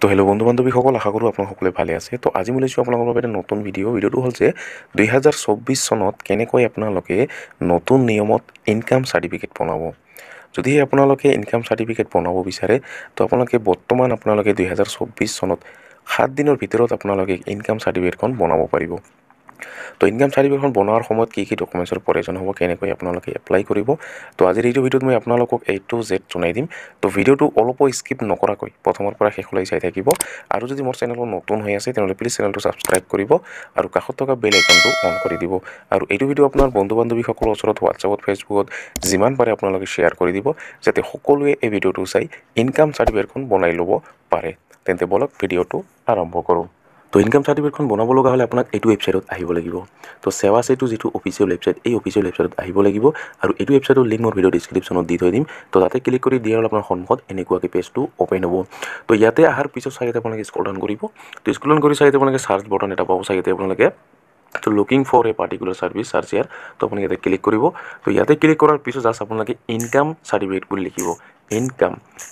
তো হেল্ল' বন্ধু বান্ধৱীসকল, আশা কৰোঁ আপোনালোক সকলোৱে ভালে আছে। তো আজি মই লৈছোঁ আপোনালোকৰ বাবে এটা নতুন ভিডিঅ'টো হ'ল যে 2024 চনত কেনেকৈ আপোনালোকে নতুন নিয়মত ইনকাম চাৰ্টিফিকেট বনাব। যদিহে আপোনালোকে ইনকাম চাৰ্টিফিকেট বনাব বিচাৰে, তো আপোনালোকে বৰ্তমান 2024 চনত 7 দিনৰ ভিতৰত আপোনালোকে ইনকাম চাৰ্টিফিকেটখন বনাব পাৰিব। তো ইনকাম চাৰ্টিফিকেটখন বনোৱাৰ সময়ত কি ডকুমেণ্টছৰ প্ৰয়োজন হ'ব, কেনেকৈ আপোনালোকে এপ্লাই কৰিব, তো আজিৰ এইটো ভিডিঅ'ত মই আপোনালোকক A to Z জনাই দিম। তো ভিডিঅ'টো অলপো স্কিপ নকৰাকৈ প্ৰথমৰ পৰা শেষলৈ চাই থাকিব। আৰু যদি মোৰ চেনেলটো নতুন হৈ আছে তেনেহ'লে প্লিজ চেনেলটো ছাবস্ক্ৰাইব কৰিব আৰু কাষত থকা বেল আইকনটো অন কৰি দিব। আৰু এইটো ভিডিঅ' আপোনাৰ বন্ধু বান্ধৱীসকলৰ ওচৰত হোৱাটছআপত, ফেচবুকত যিমান পাৰে আপোনালোকে শ্বেয়াৰ কৰি দিব, যাতে সকলোৱে এই ভিডিঅ'টো চাই ইনকাম চাৰ্টিফিকেটখন বনাই ল'ব পাৰে। তেন্তে বলক ভিডিঅ'টো আৰম্ভ কৰোঁ। তো ইনকাম চাৰ্টিফিকেটখন বনাব লগা হ'লে আপোনাক এইটো ৱেবছাইটত আহিব লাগিব। তো সেৱা সেতু যিটো অফিচিয়েল ৱেবছাইট, এই অফিচিয়েল ৱেবছাইটত আহিব লাগিব। আৰু এইটো ৱেবছাইটৰ লিংক মই ভিডিঅ' ডিছক্ৰিপশ্যনত দি থৈ দিম। তো তাতে ক্লিক কৰি দিয়াৰ আপোনাৰ সন্মুখত এনেকুৱাকৈ পেজটো অ'পেন হ'ব। তো ইয়াতে অহাৰ পিছত চাইতে আপোনালোকে স্ক্ৰল ডাউন কৰিব। তো স্ক্ৰল ডাউন কৰি চাইতে আপোনালোকে চাৰ্চ বটন এটা পাব চাইতে আপোনালোকে। তো looking for a particular service search here. তো আপুনি ইয়াতে ক্লিক কৰিব। তো ইয়াতে ক্লিক কৰাৰ পিছত জাষ্ট আপোনালোকে ইনকাম চাৰ্টিফিকেট বুলি লিখিব।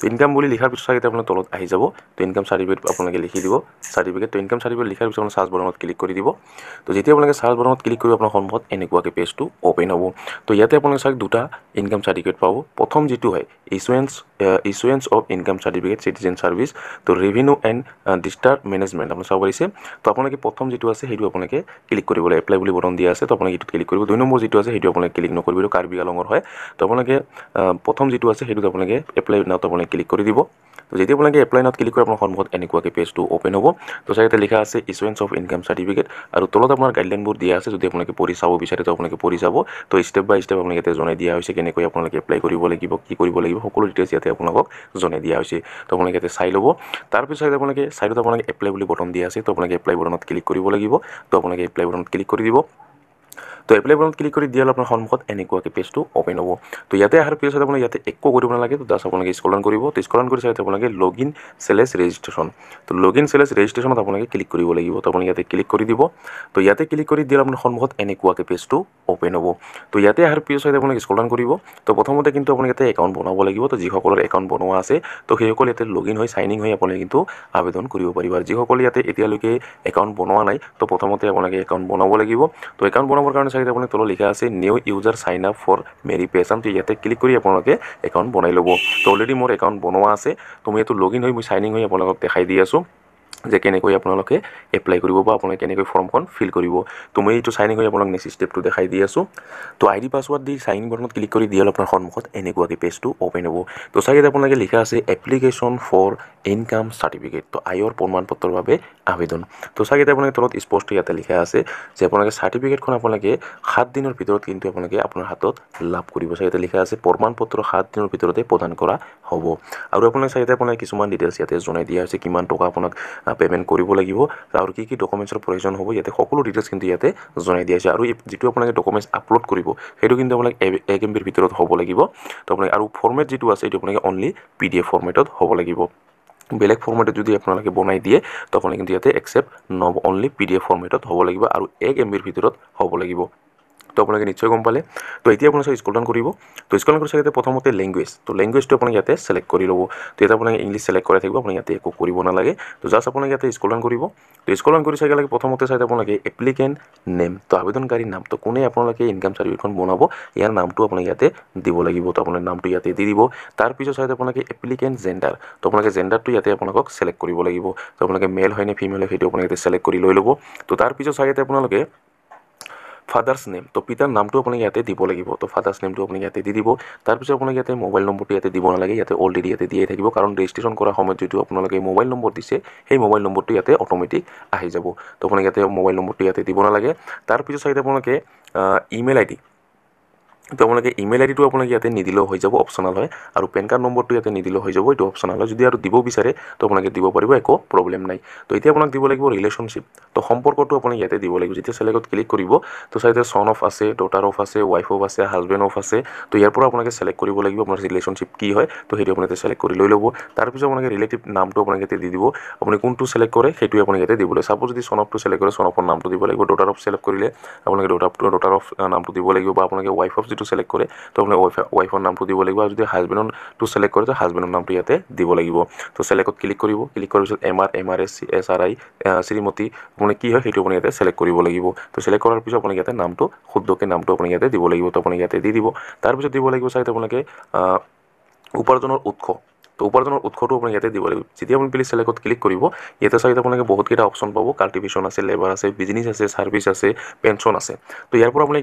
ইনকাম বুলি লিখাৰ পিছত চাইতে আপোনাৰ তলত আহি যাব। তো ইনকাম চাৰ্টিফিকেট আপোনালোকে লিখি দিব। তো ইনকাম চাৰ্টিফিকেট লিখাৰ পিছত আপোনাৰ চাৰ্চ বটনত ক্লিক কৰি দিব। তো যেতিয়া আপোনালোকে চাৰ্চ বটনত ক্লিক কৰিব, আপোনাৰ সন্মুখত এনেকুৱাকৈ পেজটো অ'পেন হ'ব। তো ইয়াতে আপোনালোকে চাওক দুটা ইনকাম চাৰ্টিফিকেট পাব। প্ৰথম যিটো হয় issuance of income certificate citizen service, তো ৰেভিনিউ এণ্ড ডিষ্টাৰ মেনেজমেণ্ট আপুনি চাব পাৰিছে। তো আপোনালোকে প্ৰথম যিটো আছে সেইটো আপোনালোকে ক্লিক কৰিব লাগিব। এপ্লাই বুলি বটন দিয়া আছে, তো আপোনালোকে এইটোত ক্লিক কৰিব। 2 নম্বৰ যিটো আছে সেইটো আপোনালোকে ক্লিক নকৰিব, এইটো কাৰ্বি আংলঙৰ হয়। তো আপোনালোকে প্ৰথম যিটো আছে সেইটোত আপোনালোকে এপ্লাই নাওত আপোনালোকে ক্লিক কৰি দিব। তো যেতিয়া আপোনালোকে এপ্লাই নাওত ক্লিক কৰে, আপোনাৰ সন্মুখত এনেকুৱাকৈ পেজটো অ'পেন হ'ব। তো চাইতে লিখা আছে ইছুৱেঞ্চ অফ ইনকাম চাৰ্টিফিকেট, আৰু তলত আপোনাৰ গাইডলাইনবোৰ দিয়া আছে। যদি আপোনালোকে পঢ়ি চাব বিচাৰে তো আপোনালোকে পঢ়ি চাব। তো ষ্টেপ বাই ষ্টেপ আপোনালোকে ইয়াতে জনাই দিয়া হৈছে কেনেকৈ আপোনালোকে এপ্লাই কৰিব লাগিব, কি কৰিব লাগিব, সকলো ডিটেইলছ ইয়াতে আপোনালোকক জনাই দিয়া হৈছে। তো আপোনালোকে ইয়াতে চাই ল'ব। তাৰপিছত আপোনালোকে চাইডত আপোনালোকে এপ্লাই বুলি বটন দিয়া আছে। তো আপোনালোকে এপ্লাই বটনত ক্লিক কৰিব লাগিব। তো আপোনালোকে এপ্লাই বটনত ক্লিক কৰি দিব। তো এপ্লাই বটনত ক্লিক কৰি দিয়াৰ আপোনাৰ সন্মুখত এনেকুৱাকৈ পেজটো অ'পেন হ'ব। তো ইয়াতে অহাৰ পিছত আপোনালোকে ইয়াতে একো কৰিব নালাগে। তো জাষ্ট আপোনালোকে স্ক্ৰল ডাউন কৰিব। তো স্ক্ৰল ডাউন কৰি চাইতে আপোনালোকে লগইন / ৰেজিষ্ট্ৰেশ্যন, তো লগইন / ৰেজিষ্ট্ৰেশ্যনত আপোনালোকে ক্লিক কৰিব লাগিব। তো আপোনালোকে ইয়াতে ক্লিক কৰি দিব। তো ইয়াতে ক্লিক কৰি দিয়াৰ আপোনাৰ সন্মুখত এনেকুৱাকৈ পেজটো অ'পেন হ'ব। তো ইয়াতে অহাৰ পিছত আপোনালোকে স্ক্ৰল ডাউন কৰিব। তো প্ৰথমতে কিন্তু আপোনালোকে ইয়াতে একাউণ্ট বনাব লাগিব। তো যিসকলৰ একাউণ্ট বনোৱা আছে, তো সেইসকল ইয়াতে লগইন হৈ চাইন ইন হৈ আপোনালোকে কিন্তু আবেদন কৰিব পাৰিব। আৰু যিসকলে ইয়াতে এতিয়ালৈকে একাউণ্ট বনোৱা নাই, তো প্ৰথমতে আপোনালোকে একাউণ্ট বনাব লাগিব। তো একাউণ্ট বনাবৰ কাৰণে চাইতে আপোনালোকে তলত লিখা আছে new user sign up for Meri Pehchaan. তো ইয়াতে ক্লিক কৰি আপোনালোকে একাউণ্ট বনাই ল'ব। তো অলৰেডি মোৰ একাউণ্ট বনোৱা আছে। তো মই এইটো লগইন হৈ মই চাইন ইন হৈ আপোনালোকক দেখাই দি আছোঁ যে কেনেকৈ আপোনালোকে এপ্লাই কৰিব বা আপোনালোকে কেনেকৈ ফৰ্মখন ফিল কৰিব। তো মই এইটো চাইন ইন হৈ আপোনালোক নেক্সট ষ্টেপটো দেখাই দি আছোঁ। তো ID পাছৱাৰ্ড দি চাইন ইন বটনত ক্লিক কৰি দিয়াল আপোনাৰ সন্মুখত এনেকুৱাকৈ পেজটো অ'পেন হ'ব। তো চাইতে আপোনালোকে লিখা আছে এপ্লিকেশ্যন ফৰ ইনকাম চাৰ্টিফিকেট, তো আয়ৰ প্ৰমাণপত্ৰৰ বাবে আবেদন। তো চাইতে আপোনালোকে তলত স্পষ্ট ইয়াতে লিখা আছে যে আপোনালোকে চাৰ্টিফিকেটখন আপোনালোকে 7 দিনৰ ভিতৰত কিন্তু আপোনালোকে আপোনাৰ হাতত লাভ কৰিব। চাইতে লিখা আছে প্ৰমাণপত্ৰ 7 দিনৰ ভিতৰতে প্ৰদান কৰা হ'ব। আৰু আপোনালোকে চাইতে আপোনালোকে কিছুমান ডিটেইলছ ইয়াতে জনাই দিয়া হৈছে, কিমান টকা আপোনাক পে'মেণ্ট কৰিব লাগিব আৰু কি ডকুমেণ্টছৰ প্ৰয়োজন হ'ব। ইয়াতে সকলো ডিটেইলছ কিন্তু ইয়াতে জনাই দিয়া হৈছে। আৰু যিটো আপোনালোকে ডকুমেণ্টছ আপলোড কৰিব সেইটো কিন্তু আপোনালোকে 1 MBৰ ভিতৰত হ'ব লাগিব। তো আপোনালোকে আৰু ফৰ্মেট যিটো আছে সেইটো আপোনালোকে অনলি PDF ফৰ্মেটত হ'ব লাগিব। বেলেগ ফৰ্মেটত যদি আপোনালোকে বনাই দিয়ে তো আপোনালোকে কিন্তু ইয়াতে একচেপ্ট নহ'ব, অনলি PDF ফৰ্মেটত হ'ব লাগিব আৰু 1 MBৰ ভিতৰত হ'ব লাগিব। তো আপোনালোকে নিশ্চয় গম পালে। তো এতিয়া আপোনালোকে স্ক্ৰল ডাউন কৰিব। তো স্ক্ৰল ডাউন কৰি চাইতে প্ৰথমতে লেংগুৱেজ, তো লেংগুৱেজটো আপোনালোকে ইয়াতে ছিলেক্ট কৰি ল'ব। তো ইয়াতে আপোনালোকে ইংলিছ ছিলেক্ট কৰাই থাকিব, আপোনালোকে ইয়াতে একো কৰিব নালাগে। তো জাষ্ট আপোনালোকে ইয়াতে স্ক্ৰল ডাউন কৰিব। তো স্ক্ৰল ডাউন কৰি চাই লাগে প্ৰথমতে চাইতে আপোনালোকে এপ্লিকেণ্ট নেম, তো আবেদনকাৰীৰ নাম, তো কোনে আপোনালোকে ইনকাম চাৰ্টিফিকেটখন বনাব ইয়াৰ নামটো আপোনালোকে ইয়াতে দিব লাগিব। তো আপোনাৰ নামটো ইয়াতে দি দিব। তাৰপিছত চাইতে আপোনালোকে এপ্লিকেণ্ট জেণ্ডাৰ, তো আপোনালোকে জেণ্ডাৰটো ইয়াতে আপোনালোকক ছিলেক্ট কৰিব লাগিব। তো আপোনালোকে মেল হয় নে ফিমেল হয় সেইটো আপোনালোকে ইয়াতে ছিলেক্ট কৰি লৈ ল'ব। তো তাৰপিছত চাইতে আপোনালোকে ফাদাৰ্ছ নেম, তো পিতাৰ নামটো আপোনালোকে ইয়াতে দিব লাগিব। তো ফাদাৰ্ছ নেমটো আপুনি ইয়াতে দি দিব। তাৰপিছত আপোনালোকে ইয়াতে মোবাইল নম্বৰটো ইয়াতে দিব নালাগে, ইয়াতে অলৰেডি ইয়াতে দিয়ে থাকিব, কাৰণ ৰেজিষ্ট্ৰেশ্যন কৰাৰ সময়ত যিটো আপোনালোকে মোবাইল নম্বৰ দিছে সেই মোবাইল নম্বৰটো ইয়াতে অট'মেটিক আহি যাব। তো আপোনালোকে ইয়াতে মোবাইল নম্বৰটো ইয়াতে দিব নালাগে। তাৰপিছত চাইতে আপোনালোকে ইমেইল ID, তো আপোনালোকে ইমেইল আইডিটো আপোনালোকে ইয়াতে নিদিলেও হৈ যাব, অপশ্যনাল হয়। আৰু পেন কাৰ্ড নম্বৰটো ইয়াতে নিদিলেও হৈ যাব, এইটো অপশ্যনাল হয়। যদি আৰু দিব বিচাৰে তো আপোনালোকে দিব পাৰিব, একো প্ৰব্লেম নাই। তো এতিয়া আপোনাক দিব লাগিব ৰিলেশ্যনশ্বিপ, তো সম্পৰ্কটো আপুনি ইয়াতে দিব লাগিব। যেতিয়া ছিলেক্টত ক্লিক কৰিব তো চাইতে চন অফ আছে, ডটাৰ অফ আছে, ৱাইফ অফ আছে, হাজবেণ্ড অফ আছে। তো ইয়াৰ পৰা আপোনালোকে ছিলেক্ট কৰিব লাগিব আপোনাৰ ৰিলেশ্যনশ্বিপ কি হয়। তো সেইটো আপোনালোকে ছিলেক্ট কৰি লৈ ল'ব। তাৰপিছত আপোনালোকে ৰিলেটিভ নামটো আপোনালোকে ইয়াতে দি দিব। আপুনি কোনটো ছিলেক্ট কৰে সেইটোৱে আপোনালোকে ইয়াতে দিব লাগিব। ছাপ'জ যদি চন অফটো ছিলেক্ট কৰে চন অফৰ নামটো দিব লাগিব। ডটাৰ অফ ছিলেক্ট কৰিলে আপোনালোকে ডটাৰ অফ নামটো দিব লাগিব, বা আপোনালোকে ৱাইফ অফ যিটো সিলেক্ট কৰে তো আপোনাৰ ৱাইফৰ নামটো দিব লাগিব, আৰু যদি হাজবেণ্ডটো সিলেক্ট কৰে তো হাজবেণ্ডৰ নামটো ইয়াতে দিব লাগিব। তো সিলেক্টত ক্লিক কৰিব, ক্লিক কৰাৰ পিছত MR SRI শ্ৰীমতী আপুনি কি হয় সেইটো আপুনি ইয়াতে সিলেক্ট কৰিব লাগিব। তো সিলেক্ট কৰাৰ পিছত আপুনি ইয়াতে নামটো শুদ্ধকৈ নামটো আপুনি ইয়াতে দিব লাগিব। তো আপুনি ইয়াতে দি দিব। তাৰপিছত দিব লাগিব চাগে আপোনালোকে উপাৰ্জনৰ উৎস। তো উপাৰ্জনৰ উৎসটো আপুনি ইয়াতে দিব লাগিব। যেতিয়া আপুনি প্লিজ সিলেক্টত ক্লিক কৰিব, ইয়াতে চাগে আপোনালোকে বহুতকেইটা অপশ্যন পাব। কাল্টিভেশ্যন আছে, লেবাৰ আছে, বিজনেছ আছে, ছাৰ্ভিচ আছে, পেঞ্চন আছে। তো ইয়াৰ পৰা আপুনি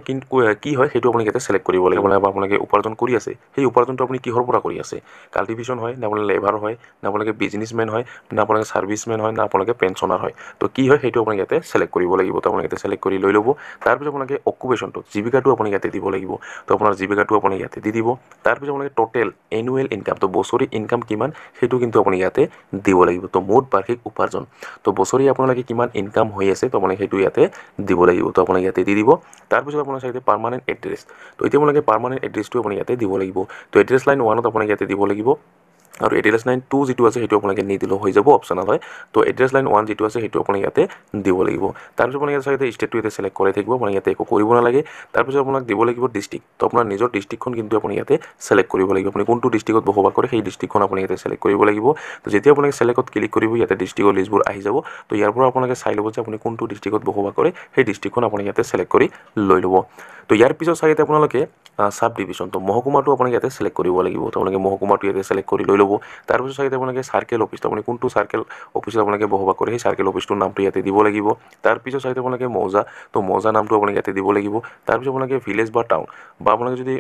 কি হয় সেইটো আপুনি ইয়াতে সিলেক্ট কৰিব লাগিব। আপোনালোকে উপাৰ্জন কৰি আছে, সেই উপাৰ্জনটো আপুনি কিহৰ পৰা কৰি আছে? কাল্টিভেশ্যন হয়, নে আপোনালোকে লেবাৰ হয়, নে আপোনালোকে বিজনেছমেন হয়, নে আপোনালোকে ছাৰ্ভিচমেন হয়, নে আপোনালোকে পেঞ্চনাৰ হয়? তো কি হয় সেইটো আপুনি ইয়াতে সিলেক্ট কৰিব লাগিব। তো আপুনি ইয়াতে সিলেক্ট কৰি লৈ ল'ব। তাৰপিছত আপোনালোকে অকুপেশ্যনটো জীৱিকাটো আপুনি ইয়াতে দিব লাগিব। তো আপোনাৰ জীৱিকাটো আপুনি ইয়াতে দি দিব। তাৰপিছত আপোনালোকে টোটেল এনুৱেল ইনকাম, তো বছৰি ইনকাম কিমান সেইটো কিন্তু আপুনি ইয়াতে দিব লাগিব। তো মুঠ বাৰ্ষিক উপাৰ্জন, তো বছৰি আপোনালোকে কিমান ইনকাম হৈ আছে তো আপোনালোকে সেইটো ইয়াতে দিব লাগিব। তো আপোনালোকে ইয়াতে দি দিব। তাৰপিছত আপোনাৰ চাইতে পাৰ্মানেণ্ট এড্ৰেছ, তো এতিয়া আপোনালোকে পাৰ্মানেণ্ট এড্ৰেছটো আপুনি ইয়াতে দিব লাগিব। তো এড্ৰেছ লাইন 1ত আপোনালোকে ইয়াতে দিব লাগিব, আৰু এড্ৰেছ লাইন 2 যিটো আছে সেইটো আপোনালোকে নিদিলেও হৈ যাব, অপশ্যনেল হয়। তো এড্ৰেছ লাইন 1 যিটো আছে সেইটো আপুনি ইয়াতে দিব লাগিব। তাৰপিছত আপুনি ইয়াতে চাগে ষ্টেটটো ইয়াতে সিলেক্ট কৰি থাকিব, আপুনি ইয়াতে একো কৰিব নালাগে। তাৰপিছত আপোনাক দিব লাগিব ডিষ্ট্ৰিক্ট, তো আপোনাৰ নিজৰ ডিষ্ট্ৰিক্টখন কিন্তু আপুনি ইয়াতে সিলেক্ট কৰিব লাগিব। আপুনি কোনটো ডিষ্ট্ৰিক্টত বসবাস কৰে সেই ডিষ্ট্ৰিক্টখন আপুনি ইয়াতে সিলেক্ট কৰিব লাগিব। তো যেতিয়া আপোনালোকে সিলেক্টত ক্লিক কৰিব, ইয়াতে ডিষ্ট্ৰিক্টৰ লিষ্টবোৰ আহি যাব। তো ইয়াৰ পৰা আপোনালোকে চাই ল'ব যে আপুনি কোনটো ডিষ্ট্ৰিক্টত বসবাস কৰে, সেই ডিষ্ট্ৰিক্টখন আপুনি ইয়াতে সিলেক্ট কৰি লৈ ল'ব। তো ইয়াৰ পিছত চাগে আপোনালোকে সাব ডিভিজন, তো মহকুমাটো আপুনি ইয়াতে সিলেক্ট কৰিব লাগিব। তো আপোনালোকে মহকুমাটো ইয়াতে সিলেক্ট কৰি লৈ ল'ব। তাৰপিছত চাগে আপোনালোকে চাৰ্কেল অফিচ, আপুনি কোনটো চাৰ্কেল অফিচত আপোনালোকে বসবাস কৰে সেই চাৰ্কেল অফিচটোৰ নামটো ইয়াতে দিব লাগিব। তাৰপিছত চাগে আপোনালোকে মৌজা, তো মৌজা নামটো আপুনি ইয়াতে দিব লাগিব। তাৰপিছত আপোনালোকে ভিলেজ বা টাউন, বা আপোনালোকে যদি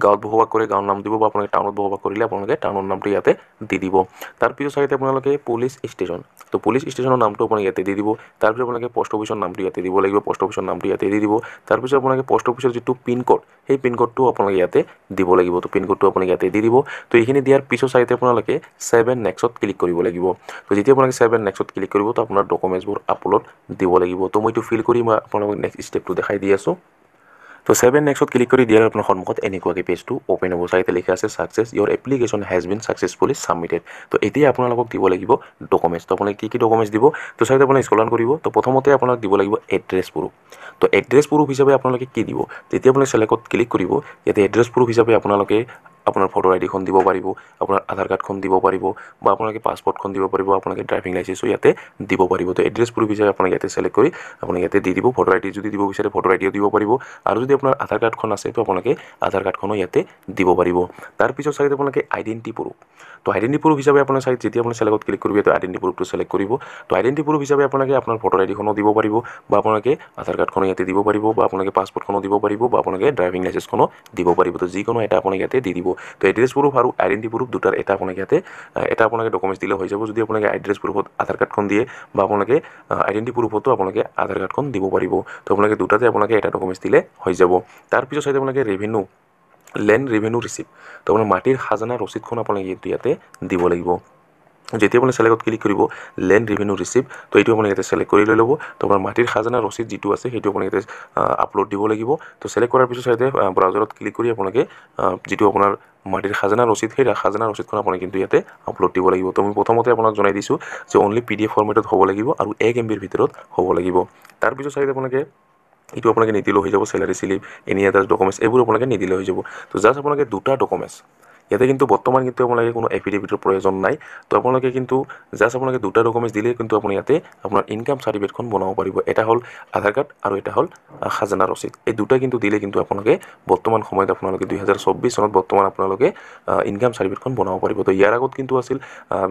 গাঁৱত বসবাস কৰে গাঁৱৰ নাম দিব, বা আপোনালোকে টাউনত বসবাস কৰিলে আপোনালোকে টাউনৰ নামটো ইয়াতে দি দিব। তাৰপিছত চাগে আপোনালোকে পুলিচ ষ্টেচন, তো পুলিচ ষ্টেচনৰ নামটো আপুনি ইয়াতে দি দিব। তাৰপিছত আপোনালোকে পোষ্ট অফিচৰ নামটো ইয়াতে দিব লাগিব, পোষ্ট অফিচৰ নামটো ইয়াতে দি দিব। তাৰপিছত আপোনালোকে পোষ্ট অফিচৰ যিটো পিনক'ড সেই পিনক'ডটো আপোনালোকে ইয়াতে দিব লাগিব। তো পিনক'ডটো আপুনি ইয়াতে দি দিব। তো এইখিনি দিয়াৰ পিছত চাগে আপোনালোকে 7 নেক্সট ক্লিক কৰিব লাগিব। তো যেতিয়া আপোনালোকে 7 নেক্সট ক্লিক কৰিব, তো আপোনাৰ ডকুমেণ্টছবোৰ আপলোড দিব লাগিব। তো মই এইটো ফিল কৰি মই আপোনালোকক নেক্সট ষ্টেপটো দেখাই দি আছোঁ। তো 7 নেক্সট ক্লিক কৰি দিয়াৰ আপোনাৰ সন্মুখত এনেকুৱাকৈ পেজটো অ'পেন হ'ব। চাইতে লিখা আছে success, your application has been successfully submitted. তো এতিয়া আপোনালোকক দিব লাগিব ডকুমেণ্টছ। তো আপোনালোকে কি ডকুমেণ্টছ দিব, তো চাইতে আপুনি স্ক্ৰল ডাউন কৰিব। তো প্ৰথমতে আপোনাক দিব লাগিব এড্ৰেছ প্ৰুফ। তো এড্ৰেছ প্ৰুফ হিচাপে আপোনালোকে কি দিব, যেতিয়া আপুনি চিলেক্টত ক্লিক কৰিব, ইয়াতে এড্ৰেছ প্ৰুফ হিচাপে আপোনালোকে আপোনাৰ ফটো আইডিখন দিব পাৰিব, আপোনাৰ আধাৰ কাৰ্ডখন দিব পাৰিব, বা আপোনালোকে পাছপৰ্টখন দিব পাৰিব, আপোনালোকে ড্ৰাইভিং লাইচেন্সো ইয়াতে দিব পাৰিব। তো এড্ৰেছ প্ৰুফ হিচাপে আপোনাক ইয়াতে চিলেক্ট কৰি আপুনি ইয়াতে দি দিব। ফটো আইডি যদি দিব বিচাৰে ফটো আইডিও দিব পাৰিব, আৰু যদি আপোনাৰ আধাৰ কাৰ্ডখন আছে তো আপোনালোকে আধাৰ কাৰ্ডখনো ইয়াতে দিব পাৰিব। তাৰপিছত চাগে আপোনালোকে আইডেণ্টি প্ৰুফ, তো আইডেণ্টি প্ৰুফ হিচাপে আপোনাৰ চাই যেতিয়া আপুনি চিলেক্টত ক্লিক কৰিব, তো আইডেণ্টি প্ৰুফটো চিলেক্ট কৰিব। তো আইডেণ্টি প্ৰুফ হিচাপে আপোনালোকে আপোনাৰ ফটো আইডিখনো দিব পাৰিব, বা আপোনালোকে আধাৰ কাৰ্ডখনো ইয়াতে দিব পাৰিব, বা আপোনালোকে পাছপৰ্টখনো দিব পাৰিব, বা আপোনালোকে ড্ৰাইভিং লাইচেন্সখনো দিব পাৰিব। তো যিকোনো এটা আপোনাক ইয়াতে দি দিব। তো এড্ৰেছ প্ৰুফ আৰু আইডেণ্টি প্ৰুফ দুটাৰ এটা আপোনাক ইয়াতে এটা আপোনালোকে ডকুমেণ্টছ দিলে হৈ যাব। যদি আপোনালোকে এড্ৰেছ প্ৰুফত আধাৰ কাৰ্ডখন দিয়ে, বা আপোনালোকে আইডেণ্টি প্ৰুফতো আপোনালোকে আধাৰ কাৰ্ডখন দিব পাৰিব। তো আপোনালোকে দুটাতে আপোনালোকে এটা ডকুমেণ্টছ দিলে হৈ যাব। তাৰপিছত চাই আপোনালোকে ৰেভিনিউ, লেণ্ড ৰেভিনিউ ৰিচিপ্ট, তো আপোনাৰ মাটিৰ খাজানা ৰচিদখন আপোনালোকে ইয়াতে দিব লাগিব। যেতিয়া আপুনি চিলেক্টত ক্লিক কৰিব লেণ্ড ৰেভিনিউ ৰিচিপ্ট, তো এইটো আপুনি ইয়াতে চিলেক্ট কৰি লৈ ল'ব। তো আপোনাৰ মাটিৰ খাজানা ৰচিদ যিটো আছে সেইটো আপুনি ইয়াতে আপলোড দিব লাগিব। তো চিলেক্ট কৰাৰ পিছত চাইতে ব্ৰাউজাৰত ক্লিক কৰি আপোনালোকে যিটো আপোনাৰ মাটিৰ খাজানা ৰচিদ, সেই খাজানা ৰচিদখন আপুনি কিন্তু ইয়াতে আপলোড দিব লাগিব। তো মই প্ৰথমতে আপোনাক জনাই দিছোঁ যে অনলি PDF ফৰ্মেটত হ'ব লাগিব, আৰু 1 MBৰ ভিতৰত হ'ব লাগিব। তাৰপিছত চাইতে আপোনালোকে এইটো আপোনালোকে নিদিলেও হৈ যাব, salary slip, any other documents এইবোৰ আপোনালোকে নিদিলে হৈ যাব। তো জাষ্ট আপোনালোকে দুটা ডকুমেণ্টছ ইয়াতে কিন্তু বৰ্তমান কিন্তু আপোনালোকে কোনো এফিডেভিটৰ প্ৰয়োজন নাই। তো আপোনালোকে কিন্তু জাষ্ট আপোনালোকে দুটা ডকুমেণ্টছ দিলে কিন্তু আপুনি ইয়াতে আপোনাৰ ইনকাম চাৰ্টিফিকেটখন বনাব পাৰিব। এটা হ'ল আধাৰ কাৰ্ড আৰু এটা হ'ল খাজানা ৰচিদ। এই দুটা কিন্তু দিলে কিন্তু আপোনালোকে বৰ্তমান সময়ত আপোনালোকে 2024 চনত বৰ্তমান আপোনালোকে ইনকাম চাৰ্টিফিকেটখন বনাব পাৰিব। তো ইয়াৰ আগত কিন্তু আছিল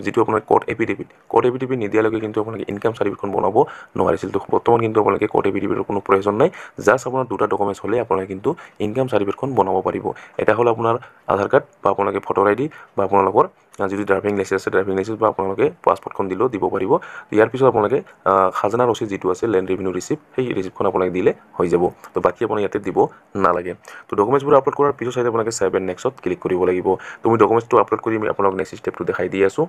যিটো আপোনাৰ কোৰ্ট এফিডেভিট নিদিয়ালৈকে কিন্তু আপোনালোকে ইনকাম চাৰ্টিফিকেটখন বনাব নোৱাৰিছিল। তো বৰ্তমান কিন্তু আপোনালোকে কোৰ্ট এফিডেভিটৰ কোনো প্ৰয়োজন নাই। জাষ্ট আপোনাৰ দুটা ডকুমেণ্টছ হ'লে আপোনালোকে কিন্তু ইনকাম চাৰ্টিফিকেটখন বনাব পাৰিব। এটা হ'ল আপোনাৰ আধাৰ কাৰ্ড বা আপোনালোকে ফটো আইডি, বা আপোনালোকৰ যদি ড্ৰাইভিং লাইচেন্স আছে ড্ৰাইভিং লাইচেন্স, বা আপোনালোকে পাছপৰ্টখন দিলেও দিব পাৰিব। ইয়াৰ পিছত আপোনালোকে খাজানা ৰচিদ যিটো আছে লেণ্ড ৰেভিনিউ ৰিচিপ্ট, সেই ৰিচিপ্টখন আপোনালোকে দিলে হৈ যাব। তো বাকী আপুনি ইয়াতে দিব নালাগে। তো ডকুমেণ্টছবোৰ আপলোড কৰাৰ পিছত চাইতে আপোনালোকে 7 নেক্সট ক্লিক কৰিব লাগিব। তো মই ডকুমেণ্টছটো আপলোড কৰি আপোনালোক নেক্সট ষ্টেপটো দেখাই দি আছোঁ।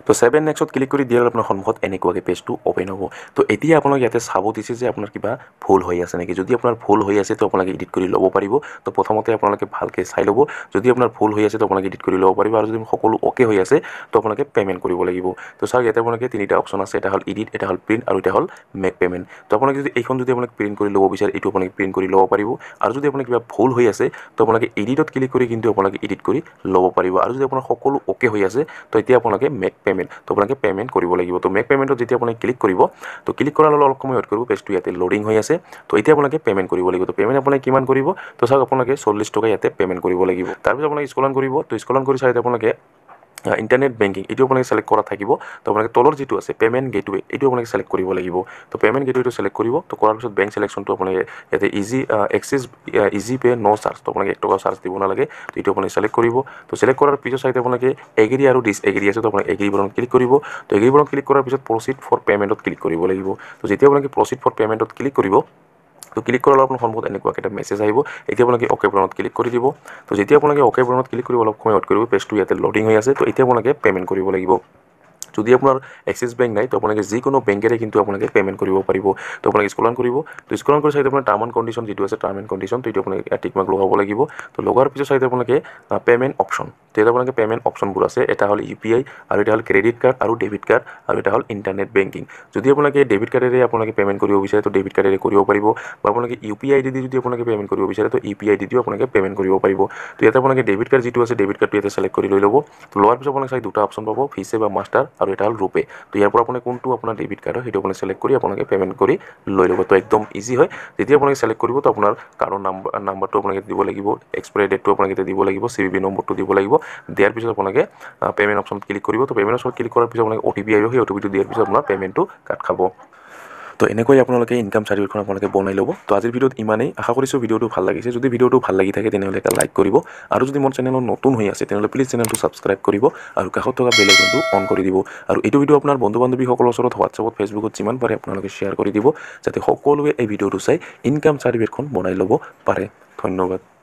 তো 7 নেক্সট ক্লিক কৰি দিয়াৰ আপোনাৰ সন্মুখত এনেকুৱাকৈ পেজটো অ'পেন হ'ব। তো এতিয়া আপোনাক ইয়াতে চাব দিছে যে আপোনাৰ কিবা ভুল হৈ আছে নেকি। যদি আপোনাৰ ভুল হৈ আছে তো আপোনালোকে এডিট কৰি ল'ব পাৰিব। তো প্ৰথমতে আপোনালোকে ভালকৈ চাই ল'ব। যদি আপোনাৰ ভুল হৈ আছে তো আপোনালোকে এডিট কৰি ল'ব পাৰিব। আৰু যদি সকলো অ'কে হৈ আছে তো আপোনালোকে পে'মেণ্ট কৰিব লাগিব। তো চাওক ইয়াতে আপোনালোকে তিনিটা অপশ্যন আছে, এটা হ'ল এডিট, এটা হ'ল প্ৰিণ্ট আৰু এটা হ'ল মেক পে'মেণ্ট। তো আপোনালোকে যদি এইখন যদি আপোনালোকে প্ৰিণ্ট কৰি ল'ব বিচাৰে এইটো আপোনালোকে প্ৰিণ্ট কৰি ল'ব পাৰিব। আৰু যদি আপোনাৰ কিবা ভুল হৈ আছে তো আপোনালোকে এডিটত ক্লিক কৰি কিন্তু আপোনালোকে এডিট কৰি ল'ব পাৰিব। আৰু যদি আপোনাৰ সকলো অ'কে হৈ আছে তো এতিয়া আপোনালোকে মেক পে'মেণ্ট, তো আপোনালোকে পে'মেণ্ট কৰিব লাগিব। তো মেক পে'মেণ্টত যেতিয়া আপুনি ক্লিক কৰিব তো ক্লিক কৰাৰ লগে অলপ সময় ৱেইট কৰিব, পেজটো ইয়াতে লোডিং হৈ আছে। তো এতিয়া আপোনালোকে পে'মেণ্ট কৰিব লাগিব। তো পে'মেণ্ট আপোনালোকে কিমান কৰিব, তো চাওক আপোনালোকে 40 টকা ইয়াতে পে'মেণ্ট কৰিব লাগিব। তাৰপিছত আপোনালোকে স্ক্ৰল কৰিব। তো স্ক্ৰল কৰি চাই আপোনালোকে ইণ্টাৰনেট বেংকিং এইটো আপোনালোকে ছিলেক্ট কৰা থাকিব। তো আপোনালোকে তলৰ যিটো আছে পে'মেণ্ট গেটৱে এইটো আপোনালোকে ছিলেক্ট কৰিব লাগিব। তো পে'মেণ্ট গেটৱেটো ছিলেক্ট কৰিব। তো কৰাৰ পিছত বেংক ছিলেকশ্যনটো আপোনালোকে ইয়াতে এক্সিছ ইজি পে' ন' চাৰ্জ, তো আপোনালোকে 1 টকা চাৰ্জ দিব নালাগে। তো এইটো আপোনালোকে ছিলেক্ট কৰিব। তো ছিলেক্ট কৰাৰ পিছত চাইতে আপোনালোকে এগ্ৰী আৰু ডিছএগ্ৰী আছে, তো আপোনালোকে এগ্ৰী বাটনত ক্লিক কৰিব। তো এগ্ৰী বাটনত ক্লিক কৰাৰ পিছত প্ৰচিড ফৰ পে'মেণ্টত ক্লিক কৰিব লাগিব। তো যেতিয়া আপোনালোকে প্ৰচিড ফৰ পে'মেণ্টত ক্লিক কৰিব তো ক্লিক কৰাৰ আপোনাৰ সন্মুখত এনেকুৱাকৈ এটা মেছেজ আহিব। এতিয়া আপোনালোকে অ'কে বাটনত ক্লিক কৰি দিব। তো যেতিয়া আপোনালোকে অ'কে বাটনত ক্লিক কৰিব অলপ সময় ৱেইট কৰিব, পেজটো ইয়াতে লোডিং হৈ আছে। তো এতিয়া আপোনালোকে পে'মেণ্ট কৰিব লাগিব। যদি আপোনাৰ এক্সিছ বেংক নাই তো আপোনালোকে যিকোনো বেংকেৰে কিন্তু আপোনালোকে পে'মেণ্ট কৰিব পাৰিব। তো আপোনালোকে স্ক্ৰল কৰিব। তো স্ক্ৰল কৰি চাইতে আপোনাৰ টাৰ্ম এণ্ড কণ্ডিশ্যন যিটো আছে টাৰ্ম এণ্ড কণ্ডিশ্যন, তো এইটো আপোনালোকে টিক মাৰ্ক লগাব লাগিব। তো লগাৰ পিছত চাইতে আপোনালোকে পে'মেণ্ট অপশ্যন, তো এতিয়া আপোনালোকে পে'মেণ্ট অপশ্যনবোৰ আছে। এটা হ'ল UPI আৰু এটা হ'ল ক্ৰেডিট কাৰ্ড আৰু ডেবিট কাৰ্ড আৰু এটা হ'ল ইণ্টাৰনেট বেংকিং। যদি আপোনালোকে ডেবিট কাৰ্ডেৰে আপোনালোকে পে'মেণ্ট কৰিব বিচাৰে তো ডেবিট কাৰ্ডেৰে কৰিব পাৰিব, বা আপোনালোকে UPI দি যদি আপোনালোকে পে'মেণ্ট কৰিব বিচাৰে তো UPI দিও আপোনালোকে পে'মেণ্ট কৰিব পাৰিব। তো ইয়াতে আপোনালোকে ডেবিট কাৰ্ড যিটো আছে ডেবিট কাৰ্ডটো ইয়াতে ছিলেক্ট কৰি লৈ ল'ব। তো লোৱাৰ পিছত আপোনালোকে চাই দুটা অপশ্যন পাব, ভিছে বা মাষ্টাৰ আৰু এটা হ'ল ৰুপে। তো ইয়াৰ পৰা আপুনি কোনটো আপোনাৰ ডেবিট কাৰ্ড হয় সেইটো আপুনি ছিলেক্ট কৰি আপোনালোকে পে'মেণ্ট কৰি লৈ ল'ব। তো একদম ইজি হয়। যেতিয়া আপোনালোকে ছিলেক্ট কৰিব তো আপোনাৰ কাৰ্ডৰ নাম্বাৰটো আপোনালোকে দিব লাগিব, এক্সপায়াৰী ডেটটো আপোনালোকে দিব লাগিব, CVV নম্বৰটো দিব লাগিব। দিয়াৰ পিছত আপোনালোকে পে'মেণ্ট অপশ্যনত ক্লিক কৰিব। তো পে'মেণ্ট অপশ্যনত ক্লিক কৰাৰ পিছত আপোনালোকে OTP আহিব, সেই OTPটো দিয়াৰ পিছত আপোনাৰ পে'মেণ্টটো কাট খাব। তো এনেকৈ আপোনালোকে ইনকাম চাৰ্টিফিকেটখন আপোনালোকে বনাই ল'ব। তো আজিৰ ভিডিঅ'ত ইমানেই। আশা কৰিছোঁ ভিডিঅ'টো ভাল লাগিছে। যদি ভিডিঅ'টো ভাল লাগি থাকে তেনেহ'লে এটা লাইক কৰিব, আৰু যদি মোৰ চেনেলত নতুন হৈ আছে তেনেহ'লে প্লিজ চেনেলটো ছাবস্ক্ৰাইব কৰিব আৰু কাষত থকা বেল আইকনটো অন কৰি দিব। আৰু এইটো ভিডিঅ' আপোনাৰ বন্ধু বান্ধৱীসকলৰ ওচৰত হোৱাটছআপত ফেচবুকত যিমান পাৰে আপোনালোকে শ্বেয়াৰ কৰি দিব, যাতে সকলোৱে এই ভিডিঅ'টো চাই ইনকাম চাৰ্টিফিকেটখন বনাই ল'ব পাৰে। ধন্যবাদ।